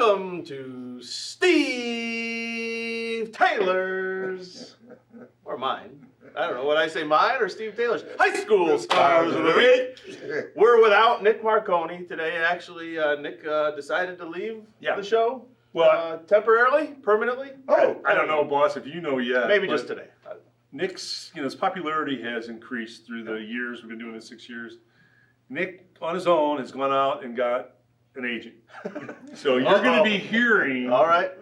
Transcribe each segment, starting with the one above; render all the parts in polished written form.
Welcome to Steve Taylor's, or mine. I don't know what I say, mine or Steve Taylor's High School Stars of the Week. We're without Nick Marconi today. Actually, Nick decided to leave the show. Well, temporarily, permanently. Oh, I don't know, boss. If you know yet, maybe just today. Nick's, his popularity has increased through the years. We've been doing this 6 years. Nick, on his own, has gone out and got an agent. So you're going to be hearing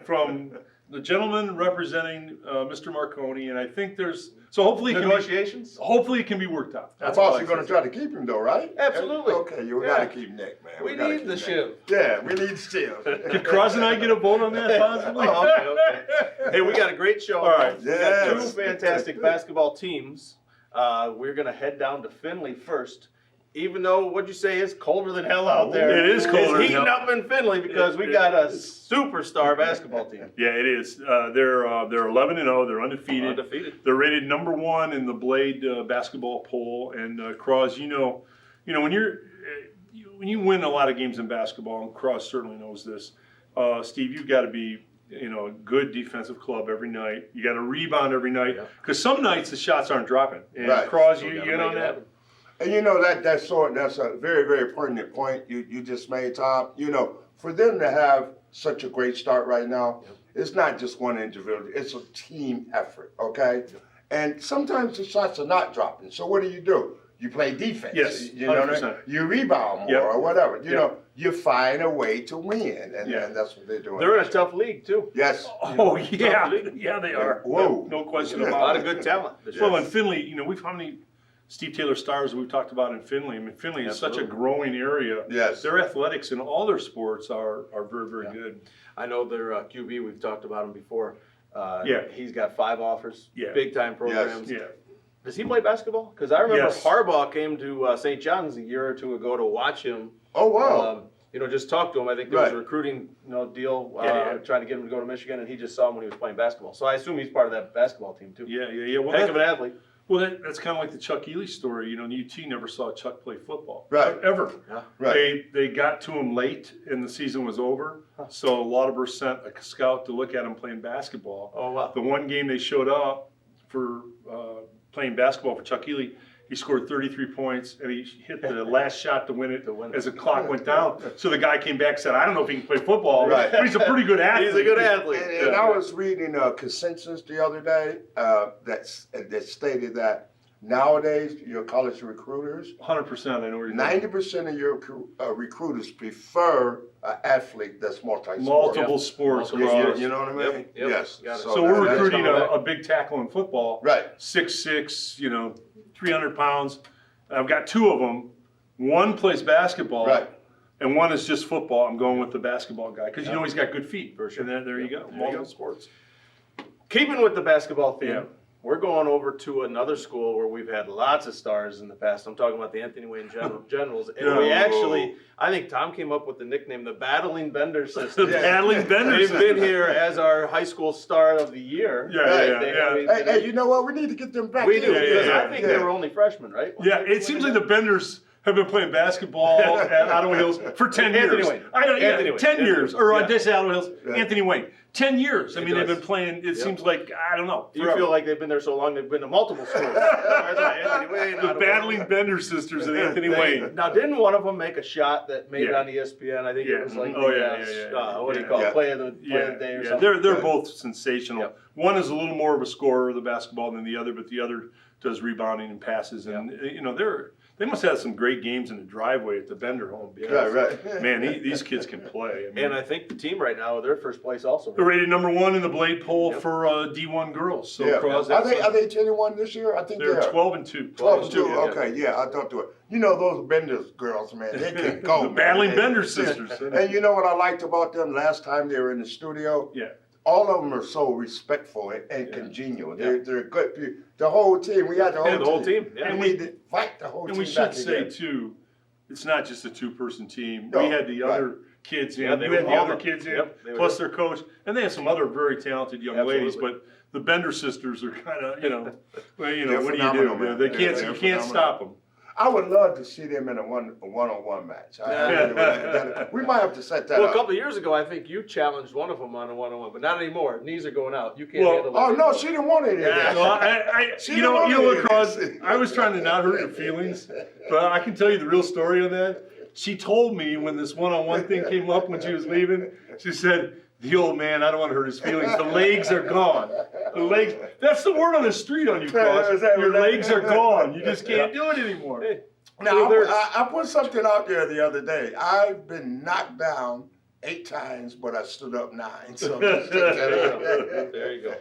from the gentleman representing Mr. Marconi, and I think there's hopefully negotiations. Hopefully it can be worked out. That's boss, you're going to try to keep him though, right? Absolutely. Okay, you got to keep Nick, man. We need the Shiv. Yeah, we need Shiv. Can Cross and I get a vote on that possibly? Okay. Hey, we got a great show. All right. We got two fantastic basketball teams. We're going to head down to Findlay first. Even though, what'd you say, it's colder than hell out there. It is colder It's heating up in Findlay because we got a superstar basketball team. Yeah, it is. They're 11-0. They're undefeated. They're rated #1 in the Blade basketball poll. And Cross, when you win a lot of games in basketball, and Cross certainly knows this. Steve, you've got to be a good defensive club every night. You got to rebound every night because some nights the shots aren't dropping. And Cross, you know that. And that's a very, very pertinent point you just made, Tom. For them to have such a great start right now, it's not just one individual, it's a team effort, okay? And sometimes the shots are not dropping. So what do? You play defense. Yes, you know what I mean? You rebound more or whatever. You find a way to win, and that's what they're doing. They're in a tough league too. Yes. Oh yeah, yeah they are. Whoa, no question about it. A lot of good talent. Well, in Findlay, we've how many Steve Taylor stars we've talked about in Findlay. I mean, Findlay is such a growing area. Yes. Their athletics in all their sports are very, very good. I know their QB, we've talked about him before. He's got 5 offers, big time programs. Yes. Yeah. Does he play basketball? Because I remember Harbaugh came to St. John's a year or two ago to watch him. Oh, wow. Just talk to him. I think there was a recruiting deal trying to get him to go to Michigan, and he just saw him when he was playing basketball. So I assume he's part of that basketball team too. Yeah. Well, heck of an athlete. Well, that's kind of like the Chuck Ely story. UT never saw Chuck play football. Right. Ever. Yeah. Right. They got to him late and the season was over. So Lauterbur sent a scout to look at him playing basketball. Oh, wow. The one game they showed up for playing basketball for Chuck Ely, he scored 33 points and he hit the last shot to win it as the clock went down. So the guy came back and said, I don't know if he can play football, but he's a pretty good athlete. He's a good athlete. And I was reading a consensus the other day that stated that nowadays your college recruiters, 100%, I know where you're 90% of your recruiters prefer an athlete that's multiple sports. You know what I mean? Yep. Yes. So we're recruiting a big tackle in football. Right. 6'6", 300 pounds. I've got 2 of them. One plays basketball. Right. And one is just football. I'm going with the basketball guy because he's got good feet. For sure. And there you go. Multiple sports. Keeping with the basketball theme, we're going over to another school where we've had lots of stars in the past. I'm talking about the Anthony Wayne Generals. And we actually, I think Tom came up with the nickname, the Battling Bender Sisters. The Battling Bender They've Sisters. been here as our high school star of the year. Hey, you know what? We need to get them back. We do, because I think they were only freshmen, right? It seems like the Benders have been playing basketball at Ottawa Hills for 10 years. Anthony Wayne. Anthony Wayne. 10 years. Or I did say Ottawa Hills. Anthony Wayne. 10 years. I mean, they've been playing, it seems like, I don't know. You feel like they've been there so long, they've been to multiple schools. Anthony Wayne, the Battling Bender Sisters and Anthony Wayne. Now, didn't one of them make a shot that made it on ESPN? I think it was like what do you call it? Play of the day or something? They're both sensational. Yep. One is a little more of a scorer of the basketball than the other, but the other does rebounding and passes. And, they must have some great games in the driveway at the Bender home. Man, these kids can play. I mean, and I think the team right now, they're first place also. They're rated #1 in the Blade poll for D1 girls. So are they 10-1 this year? I think they're 12-2. 12-2. Okay, I thought to it. Those Bender girls, man, they can go. The Battling Bender Sisters. And you know what I liked about them last time they were in the studio? All of them are so respectful and congenial. They're good people. The whole team, we had the whole team. And we did fight the whole team. And we should say, too, it's not just a 2-person team. We had the other kids in. We had the other kids in, plus their coach. And they have some other very talented young ladies. But the Bender sisters are kind of, what do you do? You can't stop them. I would love to see them in a one-on-one match. We might have to set that Well, up. a couple of years ago, I think you challenged one of them on a one-on-one, but not anymore. Knees are going out. You can't handle it. Oh no, she didn't want any of that. Well, you know, Lacrosse, I was trying to not hurt your feelings, but I can tell you the real story on that. She told me when this one-on-one thing came up when she was leaving, she said, the old man, I don't want to hurt his feelings. The legs are gone. The legs, that's the word on the street on you, Cross. Your legs are gone. You just can't do it anymore. Hey, Now, I put something out there the other day. I've been knocked down 8 times, but I stood up 9. So there you go.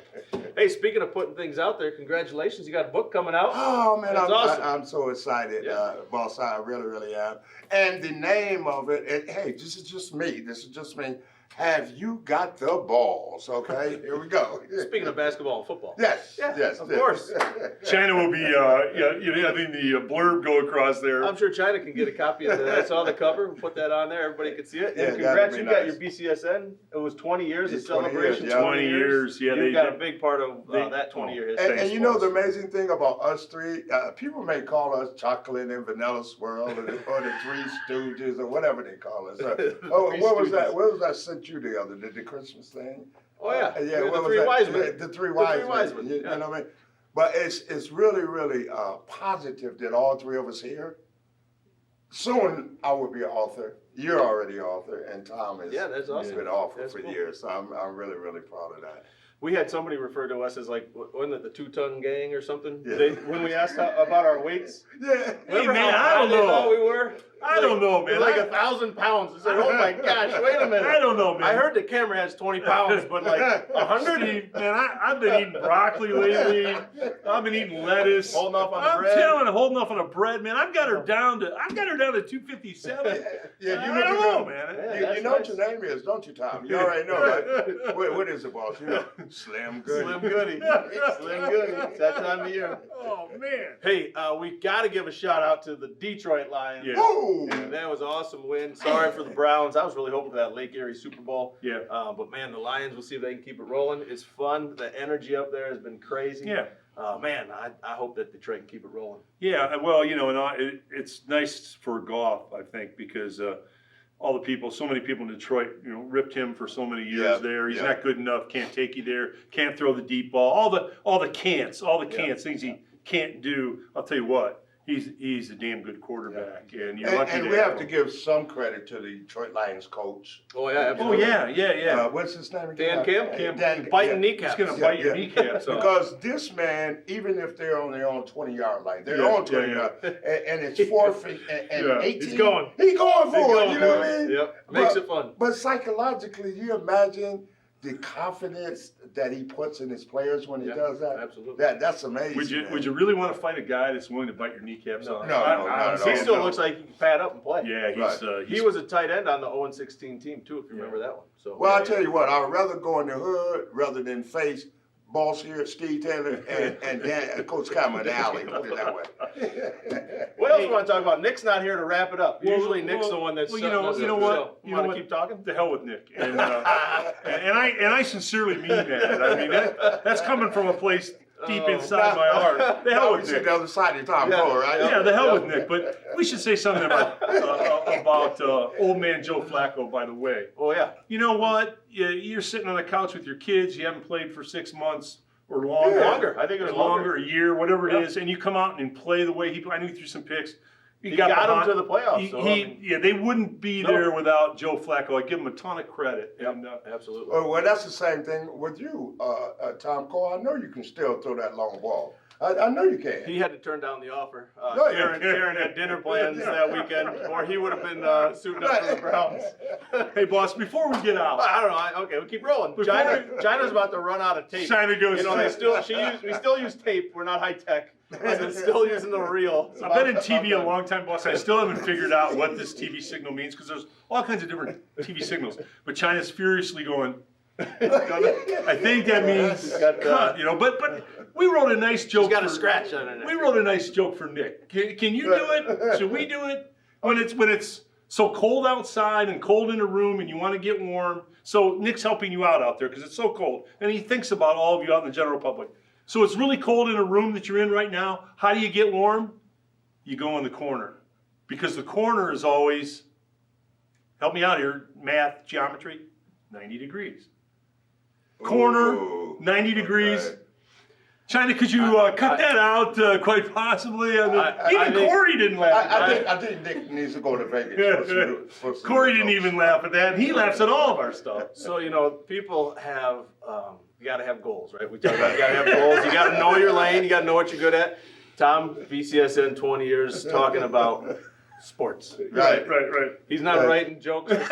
Hey, speaking of putting things out there, congratulations. You got a book coming out. Oh, man, Awesome. I'm so excited, boss. I really, really am. And the name of it, hey, this is just me. This is just me. Have you got the balls? Okay, here we go. Speaking of basketball and football. Yes, Yeah, yes. of course. China will be, having the blurb go across there. I'm sure China can get a copy of that. I saw the cover. We'll put that on there. Everybody can see it. Yeah, And congrats, that'd you be got nice. your BCSN. It was 20 years of 20 years, celebration. yeah. 20 years, yeah. You've got a big part of that 20-year history. And you know the amazing thing about us three, people may call us Chocolate and Vanilla Swirl or the Three Stooges or whatever they call us. What was that? What was I sent you the other day? The Christmas thing? Oh yeah, Yeah. the What was three that? wise men. The Three Wise Men. You know what I mean? But it's really, really positive that all 3 of us here. Soon I will be an author. You're already an author, and Tom has that's awesome. been an author That's for cool. years. So I'm really, really proud of that. We had somebody refer to us as like, wasn't it the 2-ton gang or something? Yeah. When we asked about our weights. Yeah. Remember man, how I don't high they know. thought we were? I don't know, man. Like 1,000 pounds. I said, oh my gosh, wait a minute. I don't know, man. I heard the camera has 20 pounds, but like 100. Steve, man, I've been eating broccoli lately. I've been eating lettuce. Holding off on the bread. I'm telling you, holding off on the bread, man. I've got her down to 257. Yeah, I don't know, man. Yeah, you know what your name is, don't you, Tom? You already know, right? What is it, boss? You know, Slim Goody. Slim Goody. Slim Goody. It's that time of year. Oh, man. Hey, we got to give a shout out to the Detroit Lions. Yeah. Woo! And that was an awesome win. Sorry for the Browns. I was really hoping for that Lake Erie Super Bowl. Yeah. But man, the Lions, we'll see if they can keep it rolling. It's fun. The energy up there has been crazy. Yeah. Man, I hope that Detroit can keep it rolling. Yeah, well, it's nice for Goff, I think, because all the people, so many people in Detroit, ripped him for so many years there. He's not good enough, can't take you there, can't throw the deep ball, all the can'ts, things he can't do. I'll tell you what, he's a damn good quarterback, and you're lucky And we have to give some credit to the Detroit Lions coach. Oh, yeah, Oh absolutely. yeah. What's his name again? Dan Camp. Dan Biting yeah. kneecaps. He's gonna bite your kneecaps off. Because this man, even if they're on their own 20-yard line, they're Yeah, on 20 yeah, yard, and it's 4th and Yeah. 18. He's going. He's going for He's it. going You know for what I it. mean? Yep. Makes it fun. But psychologically, you imagine the confidence that he puts in his players when he does that. Absolutely. That's amazing. Would you really want to fight a guy that's willing to bite your kneecaps No. off? No, not at He all. still looks like he can pad up and play. Yeah, Right. He was a tight end on the 0-16 team too, if you remember that one. So. Well, I'll tell you what, I'd rather go in the hood rather than face boss here, Steve Taylor, and Dan, Coach Cameron in the alley. Put it that way. What else you want to talk about? Nick's not here to wrap it up. Well, Usually Nick's the one that's well, setting us you know up. what? So, You want know to keep talking? The hell with Nick, and I sincerely mean that. I mean that's coming from a place deep inside my heart. The hell Now we with see Nick. the other side of Tom Cole, right? Yeah, the hell with Nick. But we should say something about old man Joe Flacco. By the way, Oh yeah. you know what? You're sitting on the couch with your kids. You haven't played for 6 months or longer. Longer. I think it was longer. A year, whatever it Yep. is, and you come out and play the way he played. I knew he threw some picks. He got behind- him to the playoffs. So, I mean, yeah, they wouldn't be No. there without Joe Flacco. I give him a ton of credit. Yep, And, absolutely. Well, that's the same thing with you, Tom Cole. I know you can still throw that long ball. I know you can. He had to turn down the offer. No, yeah. Karen had dinner plans that weekend, or he would have been suiting up for the Browns. hey, boss, before we get out, I don't know. Okay, we'll keep rolling. Before China's about to run out of tape. China goes. You know, we still use tape. We're not high tech. They're still using the reel. It's I've been in about- TV a long time, boss. I still haven't figured out what this TV signal means because there's all kinds of different TV signals. But China's furiously going. I think that means Got, cut. But we wrote a nice joke. He's got a for- scratch on it. We wrote a nice joke for Nick. Can you do it? Should we do it? When it's so cold outside and cold in the room and you want to get warm. So Nick's helping you out there because it's so cold. And he thinks about all of you out in the general public. So it's really cold in a room that you're in right now. How do you get warm? you go in the corner. Because the corner is always, help me out here, math, geometry, 90 degrees. Corner, Ooh, 90 degrees. okay. China, could you cut that out quite possibly? I mean, I even think- Corey didn't laugh at that. I think Nick needs to go to Vegas. For some Corey didn't results. even laugh at that, and he laughs at all of our stuff. So, people have, you gotta have goals, right? We talk about you gotta have goals. You gotta know your lane. You gotta know what you're good at. Tom, VCSN, 20 years talking about sports. Right. He's not Right. writing jokes. He's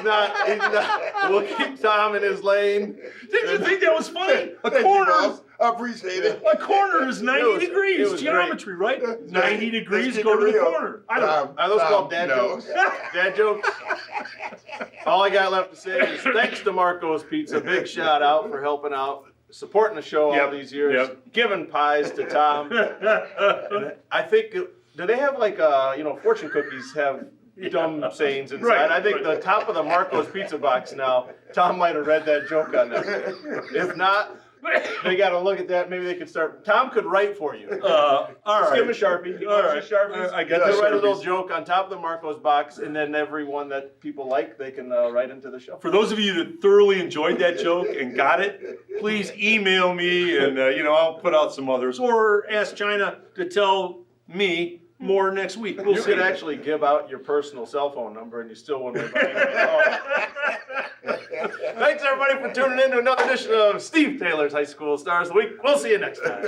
not. We'll keep Tom in his lane. Did you think that was funny? A Thank you, corner, boss. I appreciate it. a corner is 90 It degrees. was Geometry, right? 90 degrees, Let's keep go it to the real. corner. I don't. Are those called dad no. jokes? Dad jokes? All I got left to say is thanks to Marco's Pizza. Big shout out for helping out, supporting the show all Yep, these years, yep. giving pies to Tom. And I think, do they have like, fortune cookies have dumb sayings inside? Right, I think right. the top of the Marco's Pizza box now, Tom might have read that joke on there. If not, they got to look at that. Maybe they could start. Tom could write for you. All Just right. give him a Sharpie. He All loves right. his Sharpies. I got He'll the write a little Sharpies. joke on top of the Marco's box, and then every one that people like, they can write into the show. For those of you that thoroughly enjoyed that joke and got it, please email me and, I'll put out some others. Or ask China to tell me more next week. We'll You see. could actually give out your personal cell phone number, and you still wouldn't be buying it. Thanks, everybody, for tuning in to another edition of Steve Taylor's High School Stars of the Week. We'll see you next time.